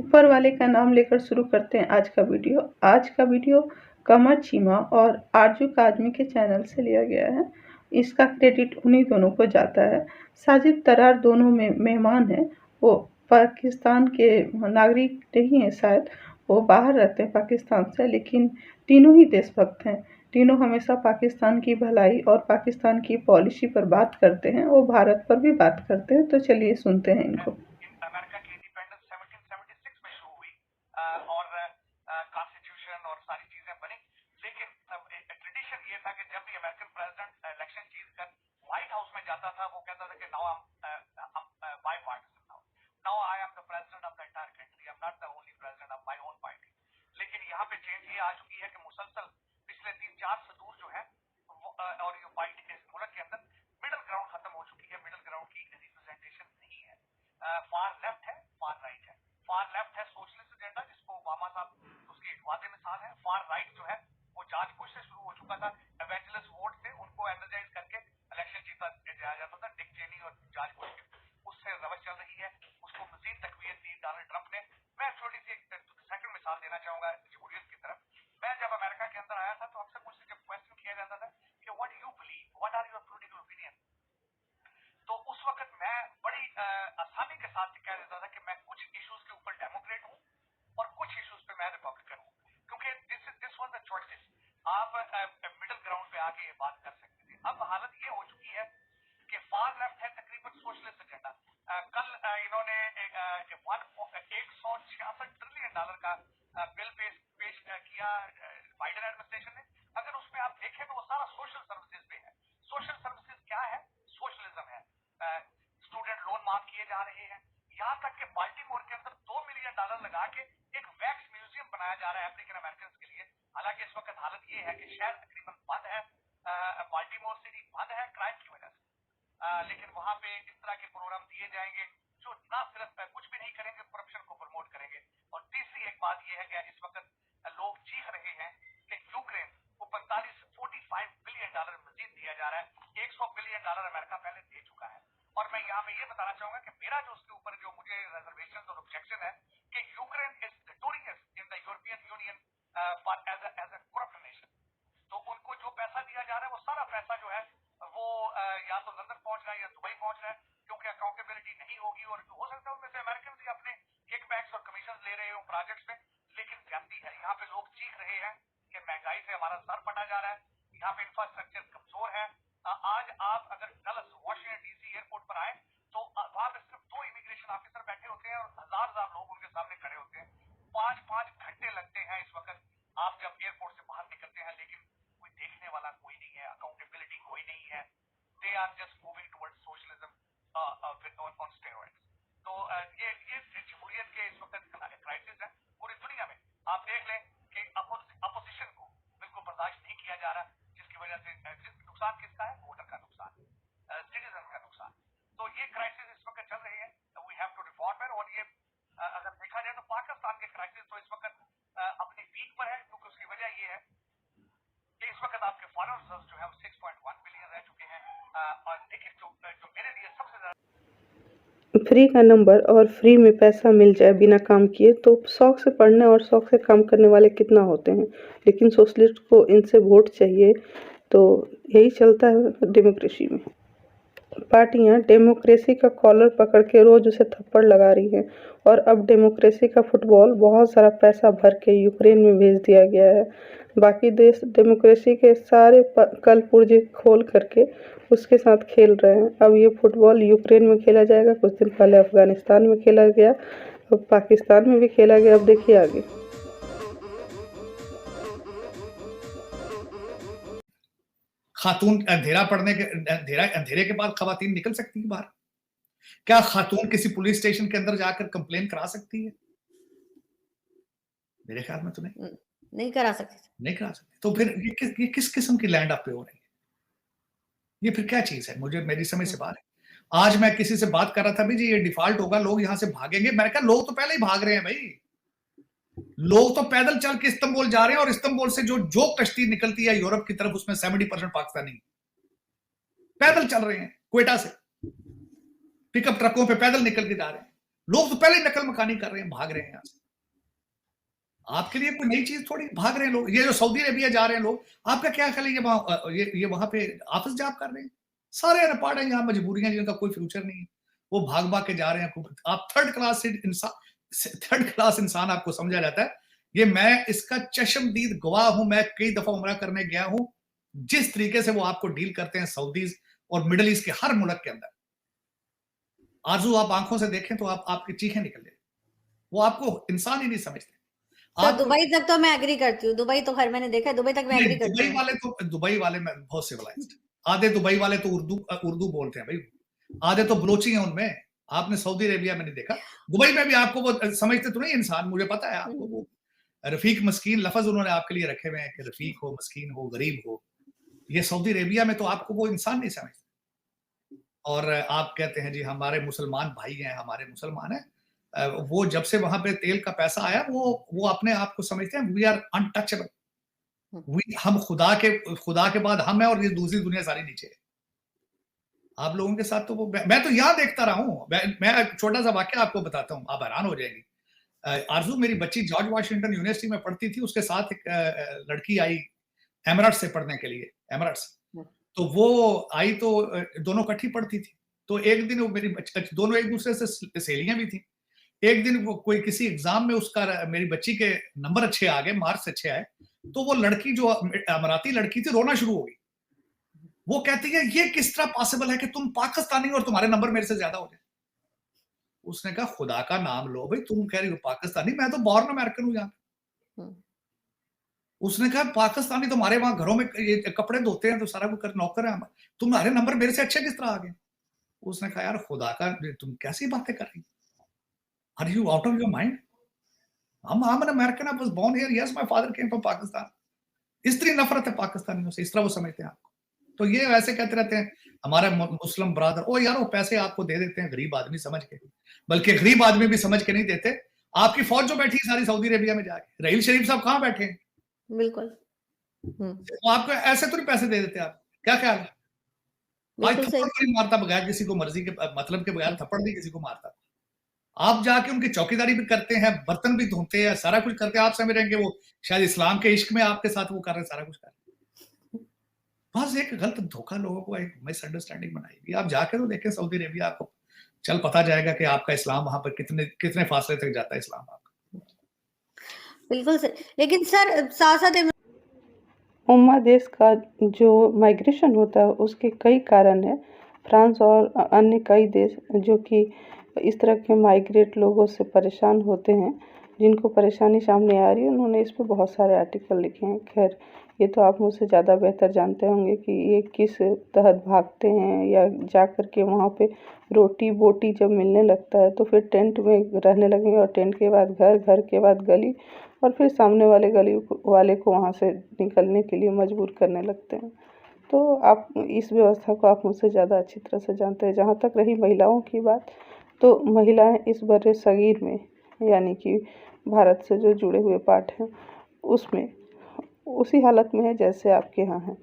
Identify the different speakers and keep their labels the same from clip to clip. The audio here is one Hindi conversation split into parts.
Speaker 1: ऊपर वाले का नाम लेकर शुरू करते हैं आज का वीडियो। आज का वीडियो कमर चीमा और आरजू काजमी के चैनल से लिया गया है। इसका क्रेडिट उन्हीं दोनों को जाता है। साजिद तरार दोनों में मेहमान हैं। वो पाकिस्तान के नागरिक नहीं हैं, शायद वो बाहर रहते हैं पाकिस्तान से, लेकिन तीनों ही देशभक्त हैं। तीनों हमेशा पाकिस्तान की भलाई और पाकिस्तान की पॉलिसी पर बात करते हैं। वो भारत पर भी बात करते हैं। तो चलिए सुनते हैं इनको।
Speaker 2: अमेरिका की इंडिपेंडेंस 1776 में शुरू हुई और कॉन्स्टिट्यूशन और सारी चीजें बनी, लेकिन ट्रेडिशन ये था कि जब भी अमेरिकन प्रेसिडेंट इलेक्शन जीत कर व्हाइट हाउस में जाता था, वो कहता था कि now bipartisan, now I am the president of the entire country, I am not the only president of my own party. लेकिन यहाँ पे चेंज ये आ चुकी है कि मुसलसल पिछले 3-4 सदूर जो है और ये पार्टी के मुल्क के अंदर मिडिल ग्राउंड खत्म हो चुकी है। मिडिल ग्राउंड की रिप्रेजेंटेशन नहीं है। फार लेफ्ट है, फार राइट है। फार लेफ्ट है सोशलिस्ट एजेंडा, जिसको ओबामा साहब उसकी एक वादे मिसाल है। फार राइट जो है वो जॉर्ज बुश से शुरू हो चुका था। एवेंजलिस्ट वोट से उनको एनर्जाइज करके इलेक्शन जीता जाया जाता था। डिक चेनी और जॉर्ज बुश की उससे रवश चल रही है, उसको मजीद तकवीत दी डोनाल्ड ट्रंप ने। मैं छोटी सी एक सेकंड मिसाल देना चाहूंगा जमहूरियत की तरफ। मैं जब अमेरिका के अंदर आया था तो अक्सर मुझसे जब क्वेश्चन किया जाता था कि what do you believe, what are your political opinion, तो उस वक्त मैं बड़ी आसानी के साथ कह देता था कि मैं कुछ इश्यूज के ऊपर डेमोक्रेट हूं और कुछ इश्यूज पे मैं रिपब्लिकन हूं, क्योंकि दिस वाज द चॉइसेस। आप मिडिल ग्राउंड पे आके ये बात कर सकते थे। अब हालत ये हो चुकी है कि फार लेफ्ट है तकरीबन सोशलिस्ट एजेंडा। कल इन्होंने 166 ट्रिलियन डॉलर का बिल पेश किया बाइडेन एडमिनिस्ट्रेशन ने। अगर उसमें आप देखें तो वो सारा सोशल सर्विसेज पे है। सोशल सर्विसेज क्या है? सोशलिज्म है। स्टूडेंट लोन माफ किए जा रहे हैं, यहां तक कि बाल्टीमोर के अंदर $2 मिलियन लगा के एक वैक्स म्यूजियम बनाया जा रहा है अफ्रीकन अमेरिकन के लिए। हालांकि इस वक्त हालत ये है कि शहर तकरीबन बंद है, बाल्टीमोर सिटी बंद है क्राइम की वजह से। लेकिन वहां पे इस तरह के प्रोग्राम दिए जाएंगे जो ना सिर्फ कुछ भी नहीं करेंगे, करप्शन को प्रमोट करेंगे। और तीसरी एक बात यह है कि इस वक्त लोग चीख रहे हैं कि यूक्रेन को 45 बिलियन डॉलर मजीद दिया जा रहा है। $100 बिलियन अमेरिका पहले दे चुका है। और मैं यहाँ पे ये बताना चाहूंगा कि मेरा जो उसके ऊपर जो मुझे रिजर्वेशन और ऑब्जेक्शन है कि Ukraine is notorious in the European Union for as a corrupt nation. तो उनको जो पैसा दिया जा रहा है वो सारा पैसा जो है वो या तो लंदन पहुंच रहा है या दुबई पहुंच रहा है, क्योंकि अकाउंटेबिलिटी नहीं होगी। और हो सकता है उनमें से अमेरिकन भी अपने किकबैक्स और कमीशन ले रहे हो प्रोजेक्ट्स में, लेकिन ज्यादती है। यहाँ पे लोग चीख रहे हैं कि महंगाई से हमारा सर फटा जा रहा है, यहाँ पे इंफ्रास्ट्रक्चर कमजोर है। आज आप अगर डलस वॉशिंगटन डीसी एयरपोर्ट पर आए तो वहां पे सिर्फ 2 इमिग्रेशन ऑफिसर बैठे होते हैं और हजार लोग उनके सामने खड़े होते हैं। 5-5 घंटे लगते हैं इस वक्त आप जब एयरपोर्ट से बाहर निकलते हैं, लेकिन कोई देखने वाला कोई नहीं है, अकाउंटेबिलिटी कोई नहीं है। They are just moving towards socialism on steroids. तो ये जमहूरियत के इस वक्त क्राइसिस है पूरी दुनिया में। आप देख लें कि अपोजिशन को बिल्कुल बर्दाश्त नहीं किया जा रहा, जिसकी वजह से नुकसान किसका है? वोटर का नुकसान, सिटीजन का नुकसान। तो ये क्राइसिस इस वक्त चल रही है। वी हैव टू रिफॉर्म है। और ये अगर देखा जाए तो पाकिस्तान के क्राइसिस तो इस वक्त अपनी पीक पर है, क्योंकि उसकी वजह ये है कि इस वक्त आपके फॉरेन रिजर्व जो है वो 6.1 बिलियन रह चुके हैं। और देखिए जो मेरे लिए सबसे ज्यादा
Speaker 1: फ्री का नंबर और फ्री में पैसा मिल जाए बिना काम किए तो शौक से पढ़ने और शौक से काम करने वाले कितना होते हैं। लेकिन सोशलिस्ट को इनसे वोट चाहिए। तो यही चलता है डेमोक्रेसी में। पार्टियां डेमोक्रेसी का कॉलर पकड़ के रोज उसे थप्पड़ लगा रही हैं। और अब डेमोक्रेसी का फुटबॉल बहुत सारा पैसा भर के यूक्रेन में भेज दिया गया है। बाकी देश डेमोक्रेसी के सारे कल पुर्जे खोल करके उसके साथ खेल रहे हैं। अब ये फुटबॉल यूक्रेन में खेला जाएगा, कुछ दिन पहले अफगानिस्तान में खेला गया, अब पाकिस्तान में भी खेला गया। अब देखिए आगे।
Speaker 3: खातून अंधेरे के बाद खवातीन निकल सकती है बाहर? क्या खातून किसी पुलिस स्टेशन के अंदर जाकर कंप्लेन करा सकती है? मेरे ख्याल में तो
Speaker 4: नहीं करा सकती।
Speaker 3: तो फिर ये किस किस्म की लैंड आप पे हो रही है? ये फिर क्या चीज है? मेरी समझ से बाहर है। आज मैं किसी से बात कर रहा था, भाई जी ये डिफॉल्ट होगा, लोग यहां से भागेंगे। मैंने कहा लोग तो पहले ही भाग रहे हैं भाई, लोग तो पैदल चल के इस्तांबुल जा रहे हैं। और इस्तांबुल से जो कश्ती निकलती है यूरोप की तरफ, उसमें 70% पाकिस्तानी पैदल चल रहे हैं। क्वेटा से पिकअप ट्रकों पे पैदल निकल के जा रहे हैं। लोग तो पहले ही नकल मकानी कर रहे हैं, भाग रहे हैं यहाँ से। आपके लिए कोई नई चीज थोड़ी, भाग रहे हैं लोग। ये जो सऊदी अरेबिया जा रहे हैं लोग, आपका क्या ख्याल है, ये वहां पे ऑफिस जॉब कर रहे हैं, सारे अनपढ़ हैं, यहाँ मजबूरियां, जिनका कोई फ्यूचर नहीं है, वो भाग भाग के जा रहे हैं। आप थर्ड क्लास इंसान आपको समझा जाता है। ये मैं इसका चश्मदीद गवाह हूं, मैं कई दफा उम्रा करने गया हूं, जिस तरीके से वो आपको डील करते हैं सऊदीज और मिडल ईस्ट के हर मुल्क के अंदर। आरजू, आप आंखों से देखें तो आपकी चीखें निकल जाए, वो आपको इंसान ही नहीं समझते।
Speaker 4: सर दुबई तक तो मैं एग्री करती हूँ, दुबई तो खैर मैंने देखा है, दुबई तक मैं एग्री करती हूँ।
Speaker 3: दुबई वाले में बहुत सिविलाइज्ड, आधे दुबई वाले तो उर्दू बोलते हैं भाई, आधे तो बलोची हैं उनमें। आपने सऊदी अरेबिया में नहीं देखा, दुबई में भी आपको वो समझते तो नहीं इंसान, मुझे पता है आपको वो रफीक मस्कीन लफज उन्होंने आपके लिए रखे हुए हैं कि रफीक हो, मस्कीन हो, गरीब हो। ये सऊदी अरेबिया में तो आपको वो इंसान नहीं समझते। और आप कहते हैं जी हमारे मुसलमान भाई हैं, हमारे मुसलमान हैं, वो जब से वहां पे तेल का पैसा आया, वो अपने आप को समझते हैं वी आर अनटचेबल। हम खुदा के बाद हम है और ये दूसरी दुनिया सारी नीचे है। आप लोगों के साथ तो वो मैं तो यहाँ देखता रहा हूँ। मैं छोटा सा वाक्य आपको बताता हूँ, आप हैरान हो जाएंगी। आरजू, मेरी बच्ची जॉर्ज वाशिंगटन यूनिवर्सिटी में पढ़ती थी, उसके साथ एक लड़की आई एमराट्स से पढ़ने के लिए, एमराट्स। तो वो आई तो दोनों इकट्ठी पढ़ती थी। तो एक दिन वो मेरी दोनों एक दूसरे से सहेलियां भी थी। एक दिन वो कोई किसी एग्जाम में उसका मेरी बच्ची के नंबर अच्छे आ गए, मार्क्स अच्छे आए, तो वो लड़की जो अमराती लड़की थी रोना शुरू हो गई। वो कहती है ये किस तरह पॉसिबल है कि तुम पाकिस्तानी और तुम्हारे नंबर मेरे से ज्यादा हो जाए। उसने कहा खुदा का नाम लो भाई, तुम कह रही हो पाकिस्तानी, मैं तो बॉर्न अमेरिकन हूं यहाँ। उसने कहा पाकिस्तानी तुम्हारे वहां घरों में ये कपड़े धोते हैं तो सारा कुछ नौकर है, तुम्हारे नंबर मेरे से अच्छे किस तरह आ गए। उसने कहा यार खुदा का, तुम कैसी बातें कर रही, are you out of your mind? I'm an American, I was born here, yes my father came from Pakistan। इस तरह नफरत है पाकिस्तानियों से, इस तरह वो समझते हैं आपको। तो ये वैसे कहते रहते हैं हमारे मुस्लिम ब्रदर, ओ यार वो पैसे आपको दे देते हैं गरीब आदमी समझ के, बल्कि गरीब आदमी भी समझ के नहीं देते। आपकी फौज जो बैठी है सारी सऊदी अरेबिया में जाके, रहील शरीफ साहब कहाँ बैठे हैं?
Speaker 4: बिल्कुल।
Speaker 3: तो आपको ऐसे तो नहीं पैसे दे देते, आप क्या ख्याल है? भाई थप्पड़ नहीं मारता बगैर किसी को मर्जी के मतलब के बगैर, थप्पड़ नहीं किसी को मारता। आप जाके उनकी चौकीदारी भी करते हैं, बर्तन भी धोते हैं, सारा कुछ करते हैं। आप समझ रहे हैं कि वो शायद इस्लाम के इश्क में आपके साथ वो कर रहे हैं, सारा कुछ कर रहे हैं। बस एक गलत धोखा, लोगों को एक मिसअंडरस्टैंडिंग बनाई। आप जाके तो देखें सऊदी अरेबिया, आपको चल पता जाएगा कि आपका इस्लाम वहां पर कितने फासले तक जाता है इस्लाम आपका।
Speaker 4: बिल्कुल सर, लेकिन सर साथ साथ
Speaker 1: उम्मा देश का जो माइग्रेशन होता है उसके कई कारण है। फ्रांस और अन्य कई देश जो कि इस तरह के माइग्रेट लोगों से परेशान होते हैं, जिनको परेशानी सामने आ रही है, उन्होंने इस पे बहुत सारे आर्टिकल लिखे हैं। खैर ये तो आप मुझसे ज़्यादा बेहतर जानते होंगे कि ये किस तहत भागते हैं, या जा कर के वहाँ पे रोटी बोटी जब मिलने लगता है तो फिर टेंट में रहने लगेंगे, और टेंट के बाद घर, घर के बाद गली, और फिर सामने वाले गली वाले को वहाँ से निकलने के लिए मजबूर करने लगते हैं। तो आप इस व्यवस्था को आप मुझसे ज़्यादा अच्छी तरह से जानते हैं। जहाँ तक रही महिलाओं की बात, तो महिलाएं इस बर्रे सगीर में, यानी कि भारत से जो जुड़े हुए पार्ट हैं उसमें उसी हालत में है जैसे आपके यहाँ है।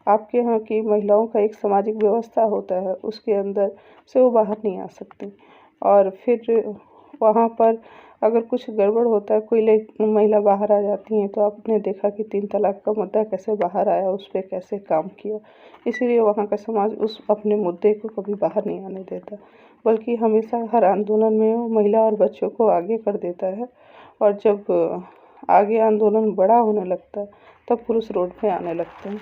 Speaker 1: आपके यहाँ की महिलाओं का एक सामाजिक व्यवस्था होता है, उसके अंदर से वो बाहर नहीं आ सकती। और फिर वहाँ पर अगर कुछ गड़बड़ होता है, कोई महिला बाहर आ जाती हैं, तो आपने देखा कि 3 तलाक का मुद्दा कैसे बाहर आया, उस पर कैसे काम किया। इसीलिए वहाँ का समाज उस अपने मुद्दे को कभी बाहर नहीं आने देता, बल्कि हमेशा हर आंदोलन में वो महिला और बच्चों को आगे कर देता है। और जब आगे आंदोलन बड़ा होने लगता है तब पुरुष रोड पे आने लगते हैं।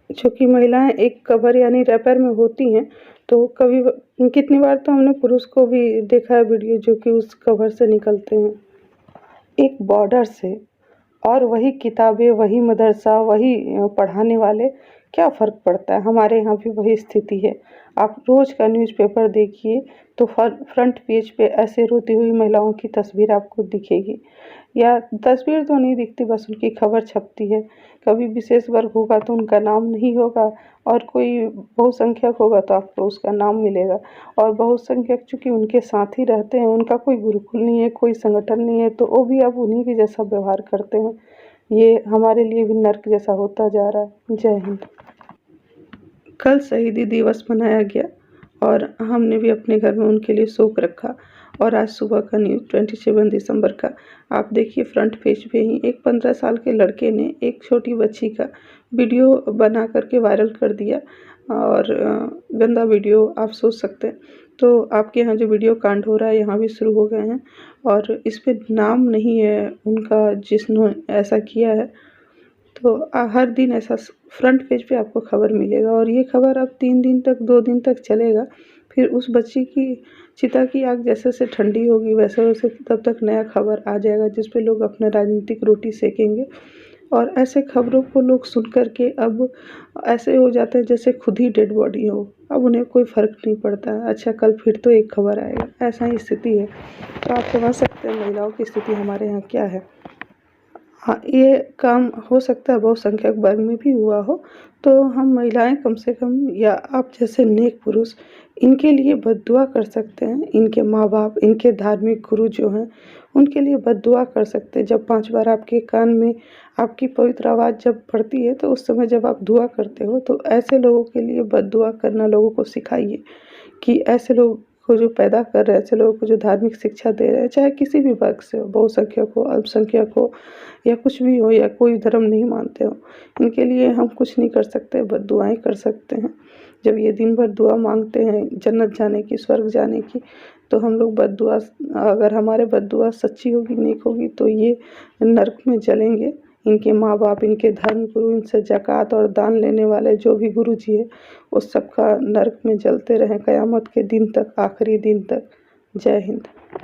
Speaker 1: चूँकि महिलाएं एक कवर यानी रैपर में होती हैं, तो कितनी बार तो हमने पुरुष को भी देखा है वीडियो जो कि उस कवर से निकलते हैं एक बॉर्डर से, और वही किताबें, वही मदरसा, वही पढ़ाने वाले, क्या फ़र्क पड़ता है। हमारे यहाँ भी वही स्थिति है। आप रोज़ का न्यूज़पेपर देखिए तो फ्रंट पेज पे ऐसे रोती हुई महिलाओं की तस्वीर आपको दिखेगी, या तस्वीर तो नहीं दिखती, बस उनकी खबर छपती है। कभी विशेष वर्ग होगा तो उनका नाम नहीं होगा, और कोई बहुसंख्यक होगा तो आपको उसका नाम मिलेगा। और बहुसंख्यक चूँकि उनके साथ ही रहते हैं, उनका कोई गुरुकुल नहीं है, कोई संगठन नहीं है, तो वो भी अब उन्हीं के जैसा व्यवहार करते हैं। ये हमारे लिए भी नर्क जैसा होता जा रहा है। जय हिंद। कल शहीदी दिवस मनाया गया और हमने भी अपने घर में उनके लिए शोक रखा, और आज सुबह का न्यूज़ 27 दिसंबर का आप देखिए, फ्रंट पेज पे ही एक 15 साल के लड़के ने एक छोटी बच्ची का वीडियो बना करके वायरल कर दिया। और गंदा वीडियो आप सोच सकते हैं। तो आपके यहाँ जो वीडियो कांड हो रहा है यहाँ भी शुरू हो गए हैं, और इस पे नाम नहीं है उनका जिसने ऐसा किया है। तो हर दिन ऐसा फ्रंट पेज पे आपको खबर मिलेगा, और ये खबर अब 3 दिन तक 2 दिन तक चलेगा। फिर उस बच्ची की चिता की आग जैसे जैसे ठंडी होगी वैसे वैसे तब तक नया खबर आ जाएगा जिस पे लोग अपने राजनीतिक रोटी सेकेंगे। और ऐसे खबरों को लोग सुन कर के अब ऐसे हो जाते हैं जैसे खुद ही डेड बॉडी हो। अब उन्हें कोई फ़र्क नहीं पड़ता है, अच्छा कल फिर तो एक खबर आएगा, ऐसा ही स्थिति है। तो आप समझ सकते हैं महिलाओं की स्थिति हमारे यहाँ क्या है। हाँ, ये काम हो सकता है बहुसंख्यक वर्ग में भी हुआ हो, तो हम महिलाएं कम से कम, या आप जैसे नेक पुरुष, इनके लिए बद्दुआ कर सकते हैं। इनके माँ बाप, इनके धार्मिक गुरु जो हैं उनके लिए बद्दुआ कर सकते हैं। जब 5 बार आपके कान में आपकी पवित्र आवाज़ जब पड़ती है तो उस समय जब आप दुआ करते हो तो ऐसे लोगों के लिए बद्दुआ करना लोगों को सिखाइए, कि ऐसे लोग को जो पैदा कर रहे हैं, ऐसे लोगों को जो धार्मिक शिक्षा दे रहे हैं, चाहे किसी भी वर्ग से हो, बहुसंख्यक हो, अल्पसंख्यक हो, या कुछ भी हो, या कोई धर्म नहीं मानते हो, इनके लिए हम कुछ नहीं कर सकते, बद्दुआएं कर सकते हैं। जब ये दिन भर दुआ मांगते हैं जन्नत जाने की, स्वर्ग जाने की, तो हम लोग बद्दुआ, अगर हमारे बद्दुआ सच्ची होगी, नेक होगी, तो ये नरक में जलेंगे। इनके माँ बाप, इनके धर्म गुरु, इनसे ज़कात और दान लेने वाले जो भी गुरु जी है, उस सब का नरक में जलते रहें क़यामत के दिन तक, आखिरी दिन तक। जय हिंद।